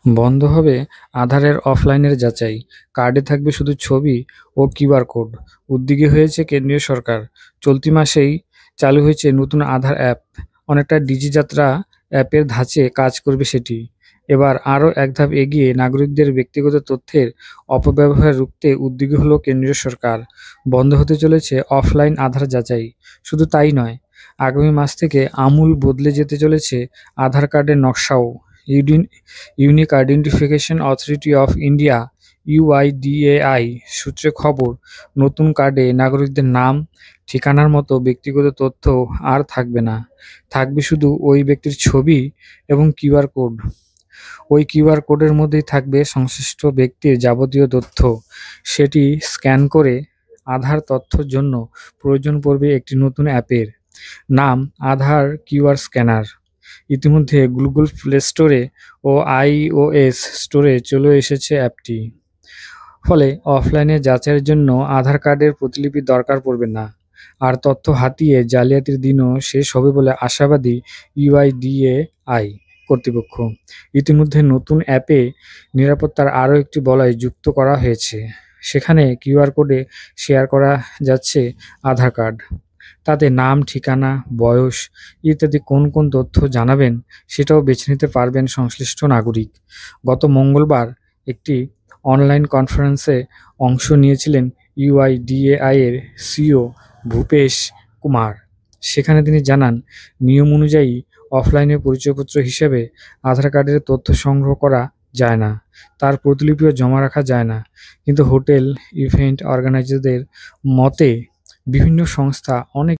বন্ধ হবে আধারের অফলাইনের যাচাই, কার্ডে থাকবে শুধু ছবি ও কিউআর কোড। উদ্যোগী হয়েছে কেন্দ্রীয় সরকার। চলতি মাসেই চালু হয়েছে নতুন আধার অ্যাপ। অনেকটা ডিজিযাত্রা অ্যাপের ধাঁচে কাজ করবে সেটি। এবার আরও এক ধাপ এগিয়ে নাগরিকদের ব্যক্তিগত তথ্যের অপব্যবহার রুখতে উদ্যোগী হলো কেন্দ্রীয় সরকার। বন্ধ হতে চলেছে অফলাইন আধার যাচাই। শুধু তাই নয়, আগামী মাস থেকে আমূল বদলে যেতে চলেছে আধার কার্ডের নকশাও। Unique identification authority of India UIDAI সূত্রে খবর, নতুন কার্ডে নাগরিকদের নাম, ঠিকানার মতো ব্যক্তিগত তথ্য আর থাকবে না। থাকবে শুধু ওই ব্যক্তির ছবি এবং কিউআর কোড। ওই কিউআর কোডের মধ্যেই থাকবে সংশ্লিষ্ট ব্যক্তির যাবতীয় তথ্য। সেটি স্ক্যান করে আধার তথ্যর জন্য প্রয়োজন পড়বে একটি নতুন অ্যাপের। নাম আধার কিউআর স্ক্যানার। ইতিমধ্যে গুগল প্লে স্টোরে ও আইওএস স্টোরে চলে এসেছে অ্যাপটি। ফলে অফলাইনে যাচাইয়ের জন্য আধার কার্ডের প্রতিলিপি দরকার পড়বে না। আর তথ্য হাতিয়ে জালিয়াতির দিনও শেষ হবে বলে আশাবাদী ইউআইডিএআই কর্তৃপক্ষ। ইতিমধ্যে নতুন অ্যাপে নিরাপত্তার আরও একটি বলয় যুক্ত করা হয়েছে। সেখানে কিউআর কোডে শেয়ার করা যাচ্ছে আধার কার্ড। তাতে নাম, ঠিকানা, বয়স ইত্যাদি কোন কোন তথ্য জানাবেন সেটাও বেছে নিতে পারবেন সংশ্লিষ্ট নাগরিক। গত মঙ্গলবার একটি অনলাইন কনফারেন্সে অংশ নিয়েছিলেন ইউআইডিএআই এর সিইও ভূপেশ কুমার। সেখানে তিনি জানান, নিয়ম অনুযায়ী অফলাইনে পরিচয়পত্র হিসেবে আধার কার্ডের তথ্য সংগ্রহ করা যায় না, তার প্রতিলিপিও জমা রাখা যায় না। কিন্তু হোটেল, ইভেন্ট অর্গানাইজারদের মতে বিভিন্ন সংস্থা অনেক